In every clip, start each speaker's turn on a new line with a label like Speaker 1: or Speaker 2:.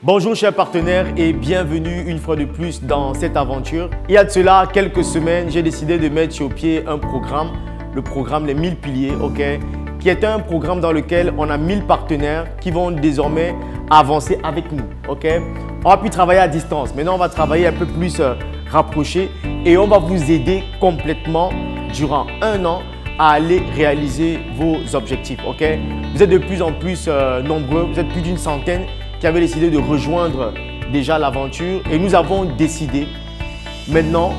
Speaker 1: Bonjour chers partenaires et bienvenue une fois de plus dans cette aventure. Il y a de cela quelques semaines, j'ai décidé de mettre sur pied un programme, le programme Les 1000 piliers, qui est un programme dans lequel on a 1000 partenaires qui vont désormais avancer avec nous. On va plus travailler à distance, maintenant on va travailler un peu plus rapproché et on va vous aider complètement durant un an à aller réaliser vos objectifs. Vous êtes de plus en plus nombreux, vous êtes plus d'une centaine qui avaient décidé de rejoindre déjà l'aventure et nous avons décidé maintenant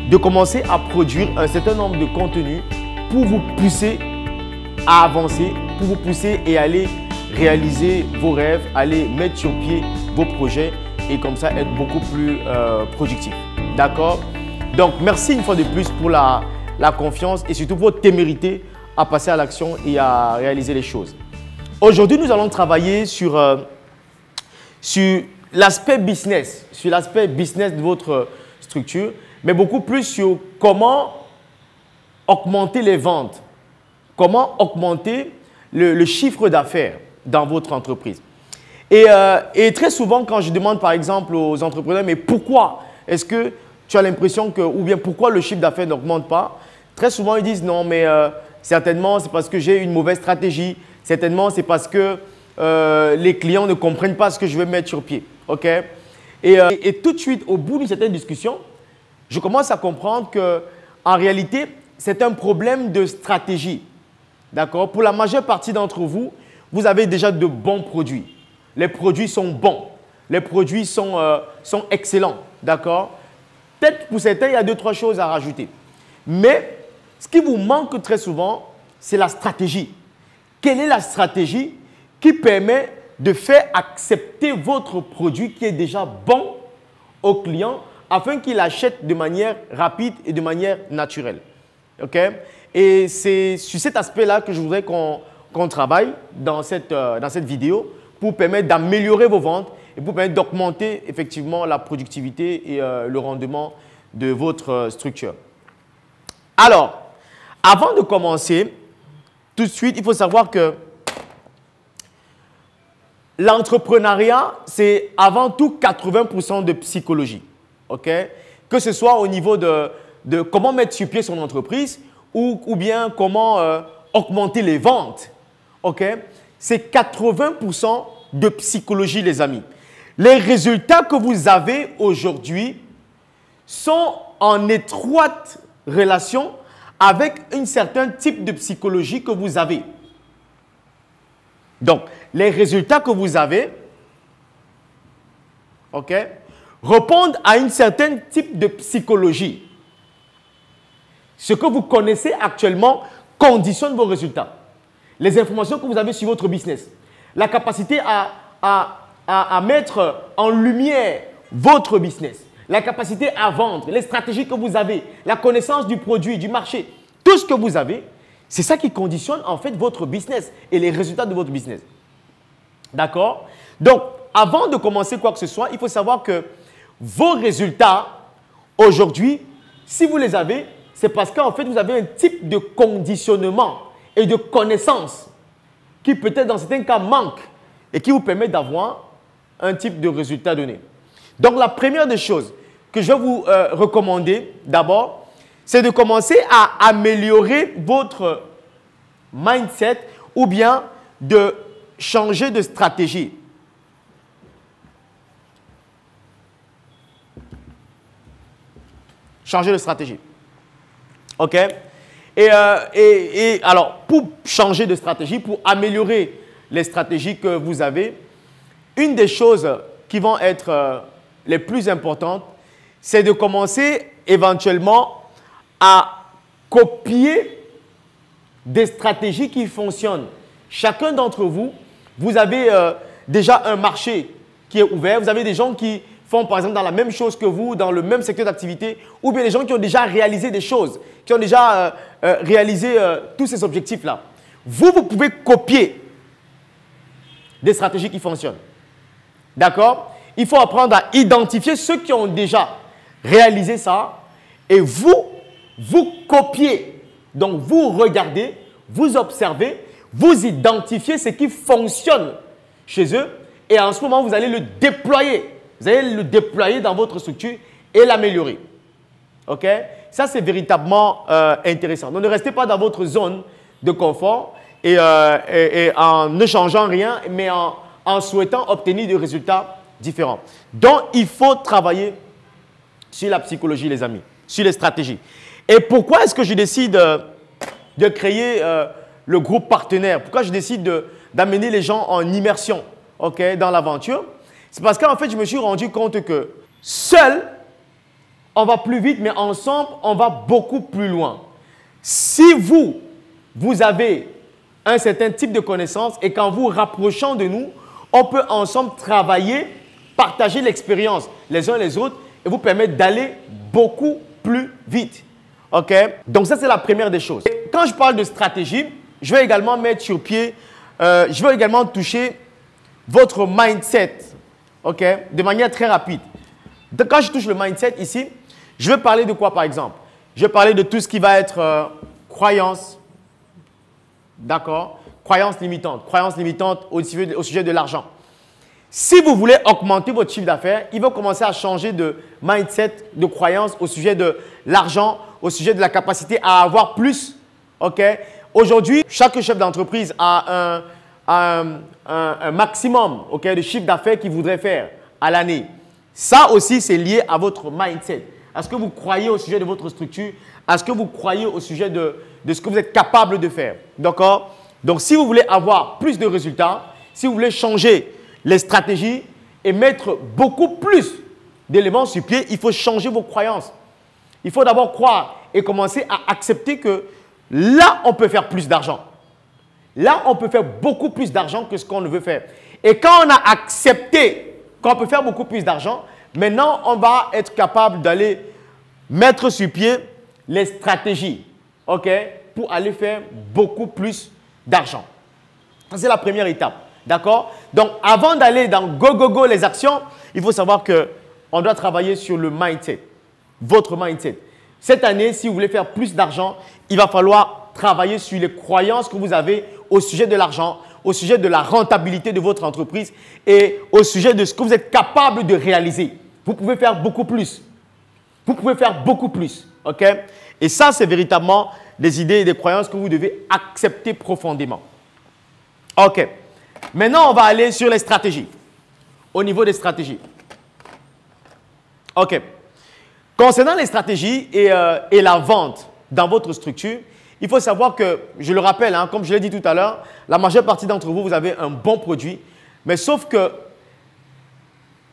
Speaker 1: de commencer à produire un certain nombre de contenus pour vous pousser à avancer, pour vous pousser et aller réaliser vos rêves, aller mettre sur pied vos projets et comme ça être beaucoup plus productif. D'accord? Donc, merci une fois de plus pour la confiance et surtout votre témérité à passer à l'action et à réaliser les choses. Aujourd'hui, nous allons travailler sur l'aspect business, de votre structure, mais beaucoup plus sur comment augmenter les ventes, comment augmenter le chiffre d'affaires dans votre entreprise. Et très souvent, quand je demande par exemple aux entrepreneurs, mais pourquoi est-ce que tu as l'impression que, ou bien pourquoi le chiffre d'affaires n'augmente pas? Très souvent, ils disent non, mais certainement, c'est parce que j'ai une mauvaise stratégie, certainement, c'est parce que les clients ne comprennent pas ce que je vais mettre sur pied. Et tout de suite, au bout d'une certaine discussion, je commence à comprendre qu'en réalité, c'est un problème de stratégie. D'accord? Pour la majeure partie d'entre vous, vous avez déjà de bons produits. Les produits sont bons. Les produits sont excellents. D'accord? Peut-être pour certains, il y a 2-3 choses à rajouter. Mais ce qui vous manque très souvent, c'est la stratégie. Quelle est la stratégie qui permet de faire accepter votre produit qui est déjà bon au client afin qu'il achète de manière rapide et de manière naturelle. Et c'est sur cet aspect-là que je voudrais qu'on travaille dans cette vidéo pour permettre d'améliorer vos ventes et pour permettre d'augmenter effectivement la productivité et le rendement de votre structure. Alors, avant de commencer, tout de suite, il faut savoir que l'entrepreneuriat, c'est avant tout 80% de psychologie. Que ce soit au niveau de comment mettre sur pied son entreprise ou bien comment augmenter les ventes. C'est 80% de psychologie, les amis. Les résultats que vous avez aujourd'hui sont en étroite relation avec un certain type de psychologie que vous avez. Donc, les résultats que vous avez répondent à un certain type de psychologie. Ce que vous connaissez actuellement conditionne vos résultats. Les informations que vous avez sur votre business, la capacité à mettre en lumière votre business, la capacité à vendre, les stratégies que vous avez, la connaissance du produit, du marché, tout ce que vous avez, c'est ça qui conditionne en fait votre business et les résultats de votre business. D'accord? Donc, avant de commencer quoi que ce soit, il faut savoir que vos résultats aujourd'hui, si vous les avez, c'est parce qu'en fait, vous avez un type de conditionnement et de connaissance qui peut-être dans certains cas manque et qui vous permet d'avoir un type de résultat donné. Donc, la première des choses que je vais vous recommander d'abord, c'est de commencer à améliorer votre mindset ou bien de changer de stratégie. Changer de stratégie. Et alors, pour changer de stratégie, pour améliorer les stratégies que vous avez, une des choses qui vont être les plus importantes, c'est de commencer éventuellement à copier des stratégies qui fonctionnent. Chacun d'entre vous, vous avez déjà un marché qui est ouvert. Vous avez des gens qui font par exemple dans la même chose que vous, dans le même secteur d'activité, ou bien des gens qui ont déjà réalisé des choses, qui ont déjà réalisé tous ces objectifs-là. Vous pouvez copier des stratégies qui fonctionnent. D'accord? Il faut apprendre à identifier ceux qui ont déjà réalisé ça et vous copiez. Donc, vous regardez, vous observez, vous identifiez ce qui fonctionne chez eux Et en ce moment, vous allez le déployer. Vous allez le déployer dans votre structure et l'améliorer. OK? Ça, c'est véritablement intéressant. Donc, ne restez pas dans votre zone de confort et en ne changeant rien, mais en souhaitant obtenir des résultats différents. Donc, il faut travailler sur la psychologie, les amis, sur les stratégies. Et pourquoi est-ce que je décide de créer le groupe partenaire? Pourquoi je décide d'amener les gens en immersion, okay, dans l'aventure? C'est parce qu'en fait, je me suis rendu compte que seul, on va plus vite, mais ensemble, on va beaucoup plus loin. Si vous avez un certain type de connaissances et qu'en vous rapprochant de nous, on peut ensemble travailler, partager l'expérience les uns les autres et vous permettre d'aller beaucoup plus vite. OK? Donc, ça, c'est la première des choses. Et quand je parle de stratégie, je vais également mettre sur pied, je vais également toucher votre mindset, OK? De manière très rapide. Donc, quand je touche le mindset ici, je vais parler de quoi, par exemple? Je vais parler de tout ce qui va être croyance, d'accord? Croyance limitante au sujet de l'argent. Si vous voulez augmenter votre chiffre d'affaires, il va commencer à changer de mindset, de croyance au sujet de l'argent, au sujet de la capacité à avoir plus. OK? Aujourd'hui, chaque chef d'entreprise a un maximum, OK, de chiffre d'affaires qu'il voudrait faire à l'année. Ça aussi, c'est lié à votre mindset. À ce que vous croyez au sujet de votre structure, à ce que vous croyez au sujet de ce que vous êtes capable de faire. D'accord? Donc, si vous voulez avoir plus de résultats, si vous voulez changer les stratégies et mettre beaucoup plus d'éléments sur pied, il faut changer vos croyances. Il faut d'abord croire et commencer à accepter que là, on peut faire plus d'argent. Là, on peut faire beaucoup plus d'argent que ce qu'on ne veut faire. Et quand on a accepté qu'on peut faire beaucoup plus d'argent, maintenant, on va être capable d'aller mettre sur pied les stratégies, OK, pour aller faire beaucoup plus d'argent. C'est la première étape. D'accord? Donc, avant d'aller dans go, go, go, les actions, il faut savoir qu'on doit travailler sur le mindset, votre mindset. Cette année, si vous voulez faire plus d'argent, il va falloir travailler sur les croyances que vous avez au sujet de l'argent, au sujet de la rentabilité de votre entreprise et au sujet de ce que vous êtes capable de réaliser. Vous pouvez faire beaucoup plus. Vous pouvez faire beaucoup plus. OK? Et ça, c'est véritablement des idées et des croyances que vous devez accepter profondément. OK. Maintenant, on va aller sur les stratégies. Au niveau des stratégies. OK. Concernant les stratégies et la vente dans votre structure, il faut savoir que, je le rappelle, hein, comme je l'ai dit tout à l'heure, la majeure partie d'entre vous, vous avez un bon produit, mais sauf que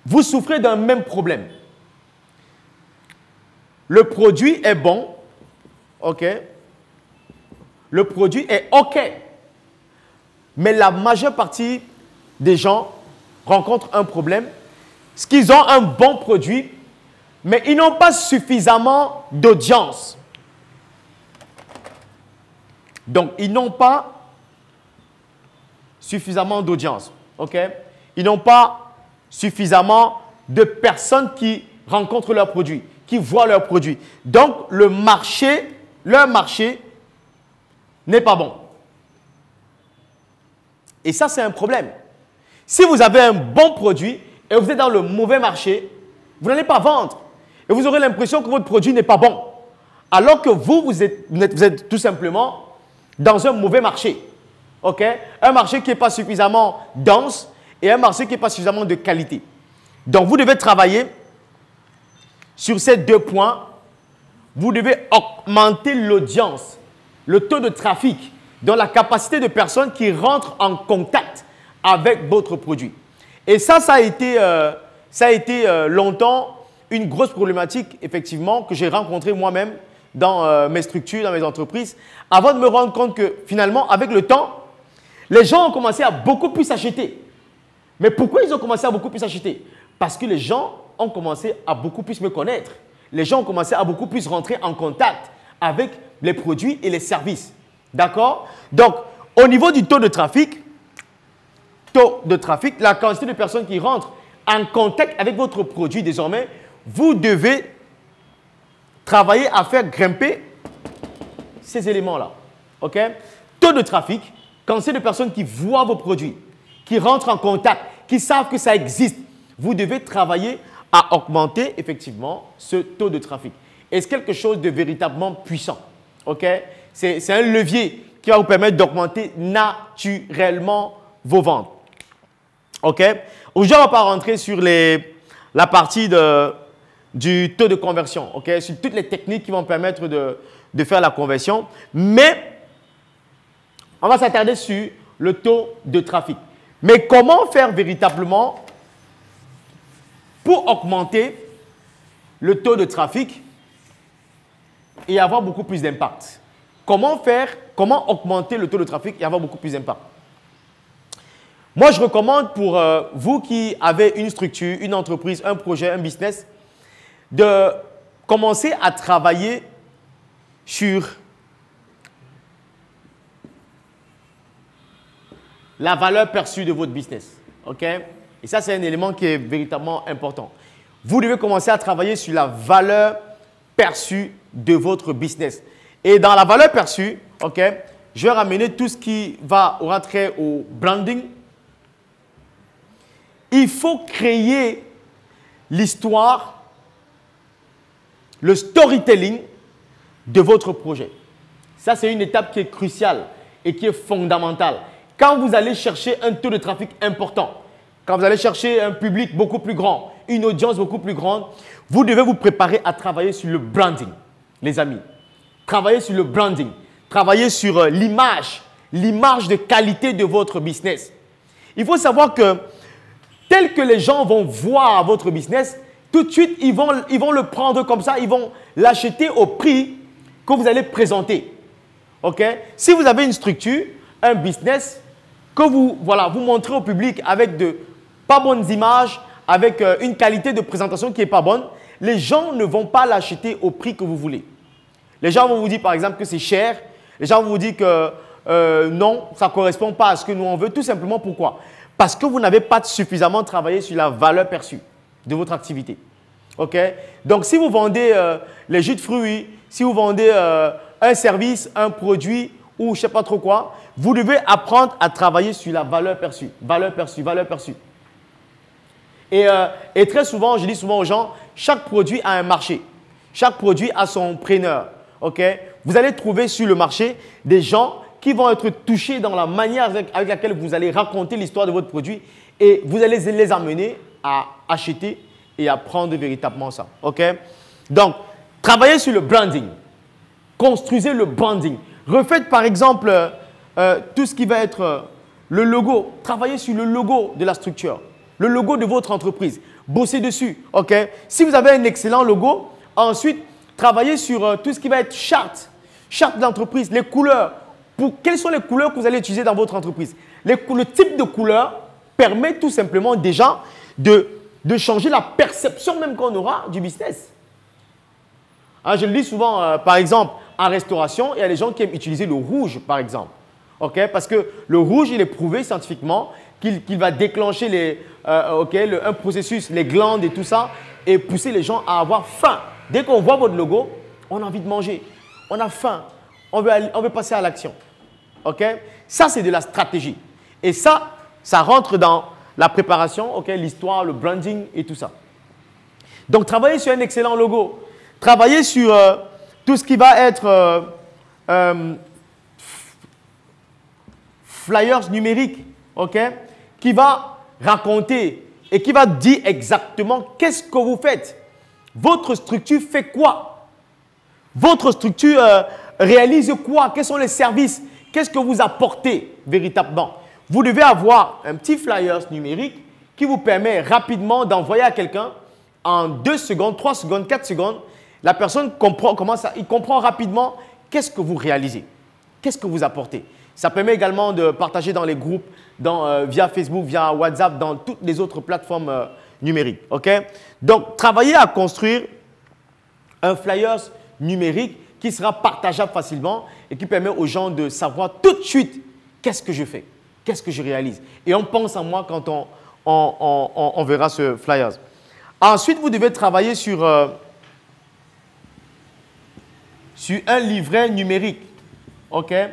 Speaker 1: vous souffrez d'un même problème. Le produit est bon, OK. Le produit est OK. Mais la majeure partie des gens rencontrent un problème. C'est qu'ils ont un bon produit, mais ils n'ont pas suffisamment d'audience. Donc, ils n'ont pas suffisamment d'audience. OK? Ils n'ont pas suffisamment de personnes qui rencontrent leurs produits, qui voient leurs produits. Donc, leur marché n'est pas bon. Et ça, c'est un problème. Si vous avez un bon produit et vous êtes dans le mauvais marché, vous n'allez pas vendre. Et vous aurez l'impression que votre produit n'est pas bon. Alors que vous êtes tout simplement dans un mauvais marché. OK? Un marché qui n'est pas suffisamment dense et un marché qui n'est pas suffisamment de qualité. Donc, vous devez travailler sur ces deux points. Vous devez augmenter l'audience, le taux de trafic, dans la capacité de personnes qui rentrent en contact avec votre produit. Et ça a été longtemps une grosse problématique, effectivement, que j'ai rencontrée moi-même dans mes structures, dans mes entreprises, avant de me rendre compte que finalement, avec le temps, les gens ont commencé à beaucoup plus acheter. Mais pourquoi ils ont commencé à beaucoup plus acheter? Parce que les gens ont commencé à beaucoup plus me connaître. Les gens ont commencé à beaucoup plus rentrer en contact avec les produits et les services. D'accord? Donc, au niveau du taux de trafic, la quantité de personnes qui rentrent en contact avec votre produit désormais, vous devez travailler à faire grimper ces éléments-là. OK? Taux de trafic, quantité de personnes qui voient vos produits, qui rentrent en contact, qui savent que ça existe. Vous devez travailler à augmenter effectivement ce taux de trafic. Et c'est quelque chose de véritablement puissant. Okay? C'est un levier qui va vous permettre d'augmenter naturellement vos ventes. Okay? Aujourd'hui, on ne va pas rentrer sur la partie du taux de conversion, okay? Sur toutes les techniques qui vont permettre de faire la conversion. Mais on va s'attarder sur le taux de trafic. Mais comment faire véritablement pour augmenter le taux de trafic et avoir beaucoup plus d'impact? Comment augmenter le taux de trafic et avoir beaucoup plus d'impact? Moi, je recommande pour vous qui avez une structure, une entreprise, un projet, un business, de commencer à travailler sur la valeur perçue de votre business. Okay? Et ça, c'est un élément qui est véritablement important. Vous devez commencer à travailler sur la valeur perçue de votre business. Et dans la valeur perçue, okay, je vais ramener tout ce qui aura trait au branding. Il faut créer l'histoire, le storytelling de votre projet. Ça, c'est une étape qui est cruciale et qui est fondamentale. Quand vous allez chercher un taux de trafic important, quand vous allez chercher un public beaucoup plus grand, une audience beaucoup plus grande, vous devez vous préparer à travailler sur le branding, les amis. Travaillez sur le branding, travaillez sur l'image de qualité de votre business. Il faut savoir que tel que les gens vont voir votre business, tout de suite, ils vont le prendre comme ça, ils vont l'acheter au prix que vous allez présenter. Okay? Si vous avez une structure, un business, que vous montrez au public avec de pas bonnes images, avec une qualité de présentation qui n'est pas bonne, les gens ne vont pas l'acheter au prix que vous voulez. Les gens vont vous dire par exemple que c'est cher, les gens vont vous dire que non, ça ne correspond pas à ce que nous on veut. Tout simplement pourquoi? Parce que vous n'avez pas suffisamment travaillé sur la valeur perçue de votre activité. Okay? Donc, si vous vendez les jus de fruits, si vous vendez un service, un produit ou je ne sais pas trop quoi, vous devez apprendre à travailler sur la valeur perçue. Valeur perçue, valeur perçue. Et très souvent, je dis souvent aux gens, chaque produit a un marché. Chaque produit a son preneur. Okay? Vous allez trouver sur le marché des gens qui vont être touchés dans la manière avec laquelle vous allez raconter l'histoire de votre produit et vous allez les amener à acheter et à prendre véritablement ça. Okay? Donc, travaillez sur le branding. Construisez le branding. Refaites par exemple tout ce qui va être le logo. Travaillez sur le logo de la structure, le logo de votre entreprise. Bossez dessus. Okay? Si vous avez un excellent logo, ensuite, travaillez sur tout ce qui va être charte de l'entreprise, les couleurs. Quelles sont les couleurs que vous allez utiliser dans votre entreprise? Le type de couleur permet tout simplement déjà de changer la perception même qu'on aura du business. Hein, je le dis souvent, par exemple, en restauration, il y a des gens qui aiment utiliser le rouge, par exemple. Okay? Parce que le rouge, il est prouvé scientifiquement qu'il va déclencher un processus, les glandes et tout ça, et pousser les gens à avoir faim. Dès qu'on voit votre logo, on a envie de manger, on a faim, on veut passer à l'action. Okay? Ça, c'est de la stratégie. Et ça rentre dans la préparation, okay? L'histoire, le branding et tout ça. Donc, travaillez sur un excellent logo. Travaillez sur tout ce qui va être flyers numériques, okay? Qui va raconter et qui va dire exactement qu'est-ce que vous faites. Votre structure fait quoi? Votre structure réalise quoi? Quels sont les services? Qu'est-ce que vous apportez véritablement? Vous devez avoir un petit flyer numérique qui vous permet rapidement d'envoyer à quelqu'un en 2 secondes, 3 secondes, 4 secondes. La personne comprend il comprend rapidement qu'est-ce que vous réalisez, qu'est-ce que vous apportez. Ça permet également de partager dans les groupes, via Facebook, via WhatsApp, dans toutes les autres plateformes numériques. Okay? Donc, travaillez à construire un flyer numérique qui sera partageable facilement et qui permet aux gens de savoir tout de suite qu'est-ce que je fais, qu'est-ce que je réalise. Et on pense en moi quand on verra ce flyer. Ensuite, vous devez travailler sur un livret numérique, okay,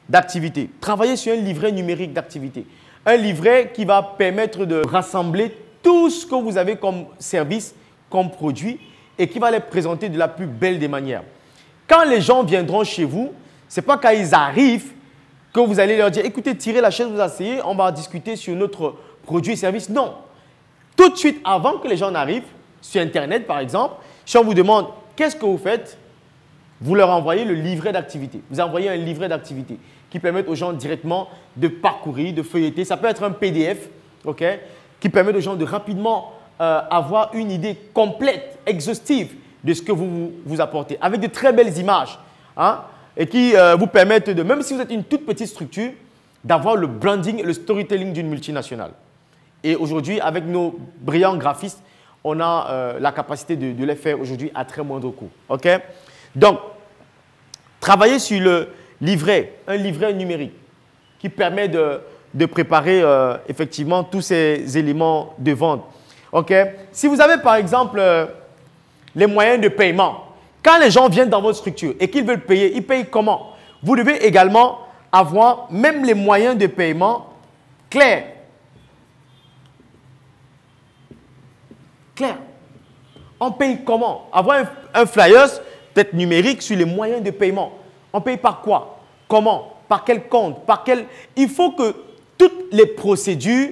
Speaker 1: d'activité. Travaillez sur un livret numérique d'activité. Un livret qui va permettre de rassembler tout ce que vous avez comme service, comme produit et qui va les présenter de la plus belle des manières. Quand les gens viendront chez vous, ce n'est pas quand ils arrivent que vous allez leur dire « Écoutez, tirez la chaise, vous asseyez, on va discuter sur notre produit et service. » Non. Tout de suite, avant que les gens n'arrivent, sur Internet par exemple, si on vous demande « Qu'est-ce que vous faites ?» Vous leur envoyez le livret d'activité. Vous envoyez un livret d'activité qui permet aux gens directement de parcourir, de feuilleter. Ça peut être un PDF, OK, qui permet aux gens de rapidement avoir une idée complète, exhaustive de ce que vous apportez, avec de très belles images, hein, et qui vous permettent de, même si vous êtes une toute petite structure, d'avoir le branding et le storytelling d'une multinationale. Et aujourd'hui, avec nos brillants graphistes, on a la capacité de les faire aujourd'hui à très moindre coût. OK? Donc, travaillez sur le livret, un livret numérique qui permet de préparer effectivement tous ces éléments de vente. OK? Si vous avez par exemple les moyens de paiement, quand les gens viennent dans votre structure et qu'ils veulent payer, ils payent comment? Vous devez également avoir même les moyens de paiement clairs. Clair. On paye comment? Avoir un flyer, peut-être numérique, sur les moyens de paiement. On paye par quoi? Comment? Par quel compte? Par quel... Il faut que toutes les procédures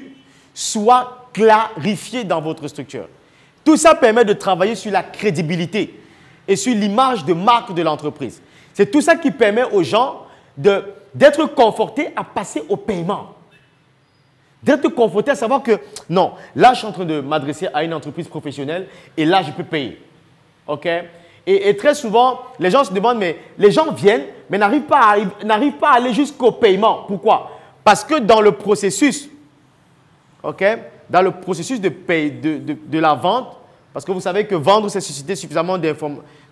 Speaker 1: soient clarifiées dans votre structure. Tout ça permet de travailler sur la crédibilité et sur l'image de marque de l'entreprise. C'est tout ça qui permet aux gens d'être confortés à passer au paiement. D'être confortés à savoir que non, là, je suis en train de m'adresser à une entreprise professionnelle et là, je peux payer. OK? Et très souvent, les gens se demandent, mais les gens viennent, mais n'arrivent pas à aller jusqu'au paiement. Pourquoi? Parce que dans le processus, OK? Dans le processus de la vente, parce que vous savez que vendre, c'est susciter suffisamment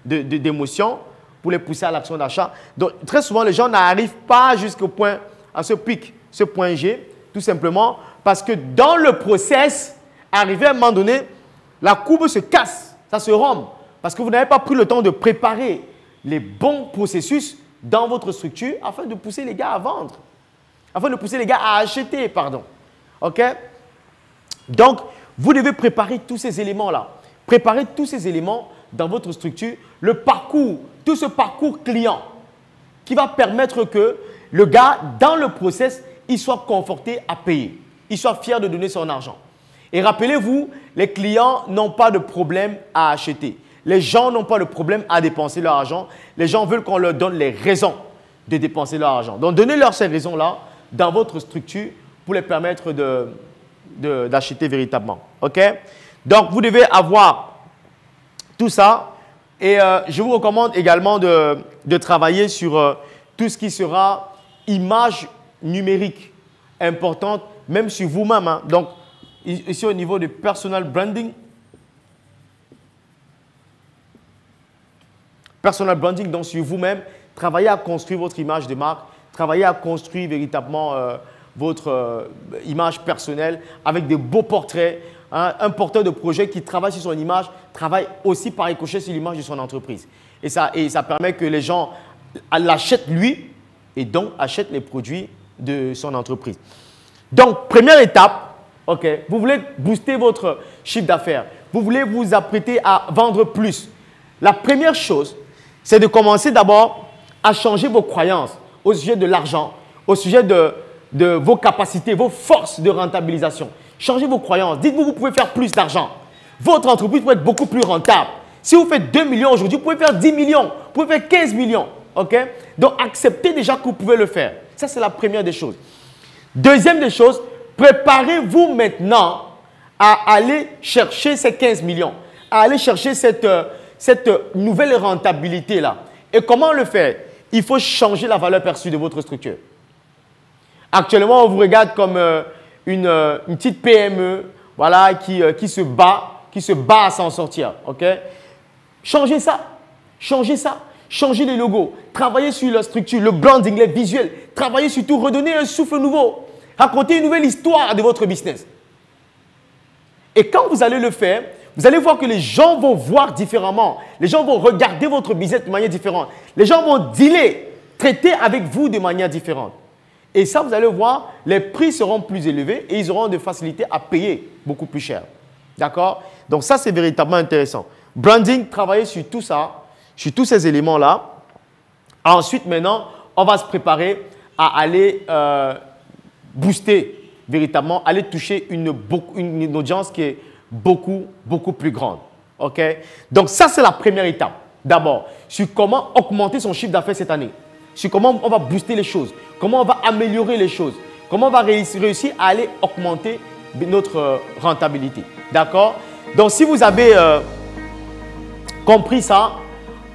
Speaker 1: d'émotions pour les pousser à l'action d'achat. Donc, très souvent, les gens n'arrivent pas jusqu'au point, à ce pic, ce point G, tout simplement parce que dans le process, arrivé à un moment donné, la courbe se casse, ça se rompt. Parce que vous n'avez pas pris le temps de préparer les bons processus dans votre structure afin de pousser les gars à vendre. Afin de pousser les gars à acheter, pardon. OK? Donc, vous devez préparer tous ces éléments-là. Préparez tous ces éléments dans votre structure. Le parcours, tout ce parcours client qui va permettre que le gars, dans le process, il soit conforté à payer. Il soit fier de donner son argent. Et rappelez-vous, les clients n'ont pas de problème à acheter. Les gens n'ont pas de problème à dépenser leur argent. Les gens veulent qu'on leur donne les raisons de dépenser leur argent. Donc, donnez-leur ces raisons-là dans votre structure pour les permettre d'acheter véritablement. OK? Donc, vous devez avoir tout ça. Et je vous recommande également de travailler sur tout ce qui sera image numérique importante, même sur vous-même. Hein. Donc, ici au niveau du personal branding. Personal branding, donc sur vous-même, travaillez à construire votre image de marque, travaillez à construire véritablement votre image personnelle avec des beaux portraits. Hein. Un porteur de projet qui travaille sur son image travaille aussi par ricochet sur l'image de son entreprise. Et ça permet que les gens l'achètent lui et donc achètent les produits de son entreprise. Donc, première étape, OK, vous voulez booster votre chiffre d'affaires, vous voulez vous apprêter à vendre plus. La première chose, c'est de commencer d'abord à changer vos croyances au sujet de l'argent, au sujet de vos capacités, vos forces de rentabilisation. Changez vos croyances. Dites-vous, vous pouvez faire plus d'argent. Votre entreprise peut être beaucoup plus rentable. Si vous faites 2 millions aujourd'hui, vous pouvez faire 10 millions, vous pouvez faire 15 millions. OK? Donc, acceptez déjà que vous pouvez le faire. Ça, c'est la première des choses. Deuxième des choses, préparez-vous maintenant à aller chercher ces 15 millions, à aller chercher cette nouvelle rentabilité-là. Et comment le faire? Il faut changer la valeur perçue de votre structure. Actuellement, on vous regarde comme une petite PME voilà, qui se bat à s'en sortir. Okay? Changez ça. Changez ça. Changez les logos. Travaillez sur la structure, le branding, les visuels. Travaillez sur tout. Redonnez un souffle nouveau. Racontez une nouvelle histoire de votre business. Et quand vous allez le faire, vous allez voir que les gens vont voir différemment. Les gens vont regarder votre business de manière différente. Les gens vont dealer, traiter avec vous de manière différente. Et ça, vous allez voir, les prix seront plus élevés et ils auront des facilités à payer beaucoup plus cher. D'accord? Donc ça, c'est véritablement intéressant. Branding, travailler sur tout ça, sur tous ces éléments-là. Ensuite, maintenant, on va se préparer à aller booster, véritablement, aller toucher une audience qui est beaucoup plus grande. OK? Donc ça, c'est la première étape. D'abord, sur comment augmenter son chiffre d'affaires cette année. Sur comment on va booster les choses. Comment on va améliorer les choses. Comment on va réussir à aller augmenter notre rentabilité. D'accord? Donc, si vous avez compris ça,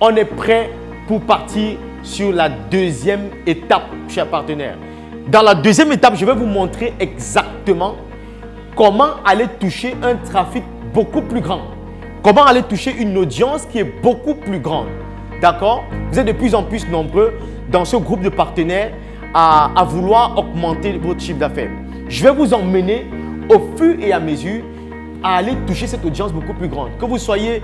Speaker 1: on est prêt pour partir sur la deuxième étape, chers partenaires. Dans la deuxième étape, je vais vous montrer exactement comment aller toucher un trafic beaucoup plus grand. Comment aller toucher une audience qui est beaucoup plus grande. D'accord? Vous êtes de plus en plus nombreux dans ce groupe de partenaires à vouloir augmenter votre chiffre d'affaires. Je vais vous emmener au fur et à mesure à aller toucher cette audience beaucoup plus grande. Que vous soyez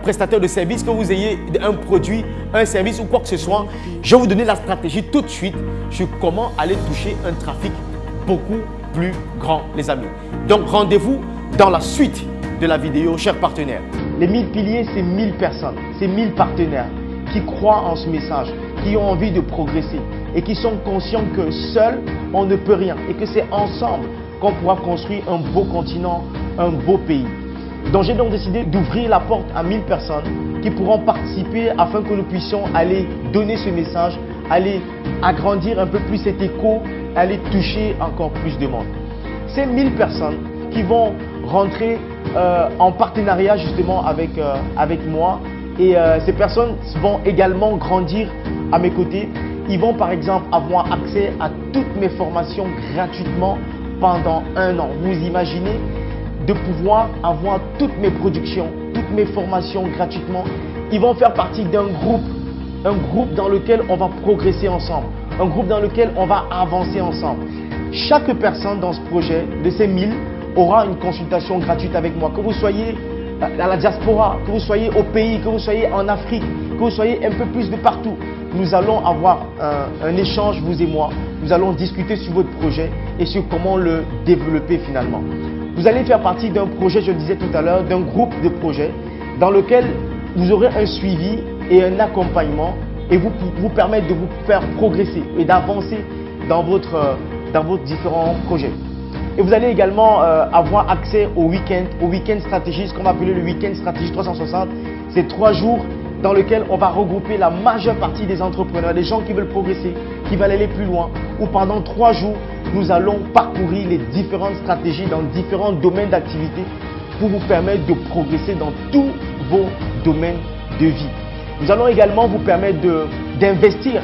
Speaker 1: prestataire de service, que vous ayez un produit, un service ou quoi que ce soit, je vais vous donner la stratégie tout de suite sur comment aller toucher un trafic beaucoup plus grand, les amis. Donc, rendez-vous dans la suite de la vidéo, chers partenaires. Les 1000 piliers, c'est 1000 personnes, c'est 1000 partenaires qui croient en ce message, qui ont envie de progresser et qui sont conscients que seul, on ne peut rien et que c'est ensemble qu'on pourra construire un beau continent, un beau pays. Donc j'ai donc décidé d'ouvrir la porte à 1000 personnes qui pourront participer afin que nous puissions aller donner ce message, aller agrandir un peu plus cet écho, aller toucher encore plus de monde. Ces 1000 personnes qui vont rentrer en partenariat justement avec moi et ces personnes vont également grandir à mes côtés. Ils vont par exemple avoir accès à toutes mes formations gratuitement pendant 1 an. Vous imaginez de pouvoir avoir toutes mes productions, toutes mes formations gratuitement. Ils vont faire partie d'un groupe dans lequel on va progresser ensemble, un groupe dans lequel on va avancer ensemble. Chaque personne dans ce projet, de ces 1000, aura une consultation gratuite avec moi. Que vous soyez à la diaspora, que vous soyez au pays, que vous soyez en Afrique, que vous soyez un peu plus de partout. Nous allons avoir un échange, vous et moi. Nous allons discuter sur votre projet et sur comment le développer finalement. Vous allez faire partie d'un projet, je le disais tout à l'heure, d'un groupe de projets dans lequel vous aurez un suivi et un accompagnement et vous permettre de vous faire progresser et d'avancer dans vos différents projets. Et vous allez également avoir accès au week-end stratégie, ce qu'on va appeler le week-end stratégie 360. C'est 3 jours dans lesquels on va regrouper la majeure partie des entrepreneurs, des gens qui veulent progresser, qui veulent aller plus loin. Où pendant 3 jours, nous allons parcourir les différentes stratégies dans différents domaines d'activité pour vous permettre de progresser dans tous vos domaines de vie. Nous allons également vous permettre d'investir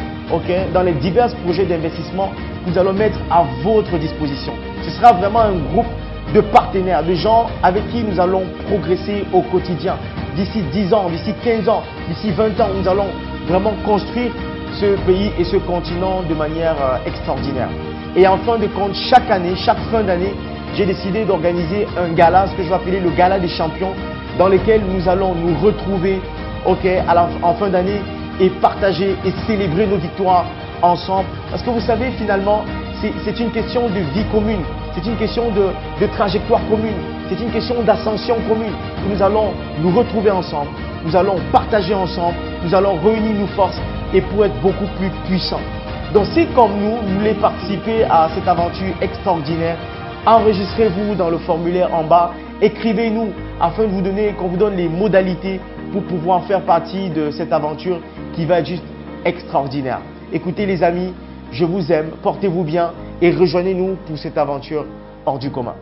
Speaker 1: dans les divers projets d'investissement que nous allons mettre à votre disposition. Ce sera vraiment un groupe de partenaires, de gens avec qui nous allons progresser au quotidien. D'ici 10 ans, d'ici 15 ans, d'ici 20 ans, nous allons vraiment construire ce pays et ce continent de manière extraordinaire. Et en fin de compte, chaque année, chaque fin d'année, j'ai décidé d'organiser un gala, ce que je vais appeler le gala des champions, dans lequel nous allons nous retrouver en fin d'année et partager et célébrer nos victoires ensemble. Parce que vous savez, finalement, c'est une question de vie commune, c'est une question de trajectoire commune, c'est une question d'ascension commune. Nous allons nous retrouver ensemble, nous allons partager ensemble, nous allons réunir nos forces et pour être beaucoup plus puissants. Donc si comme nous voulez participer à cette aventure extraordinaire, enregistrez-vous dans le formulaire en bas, écrivez-nous afin de qu'on vous donne les modalités pour pouvoir faire partie de cette aventure qui va être juste extraordinaire. Écoutez les amis, je vous aime, portez-vous bien et rejoignez-nous pour cette aventure hors du commun.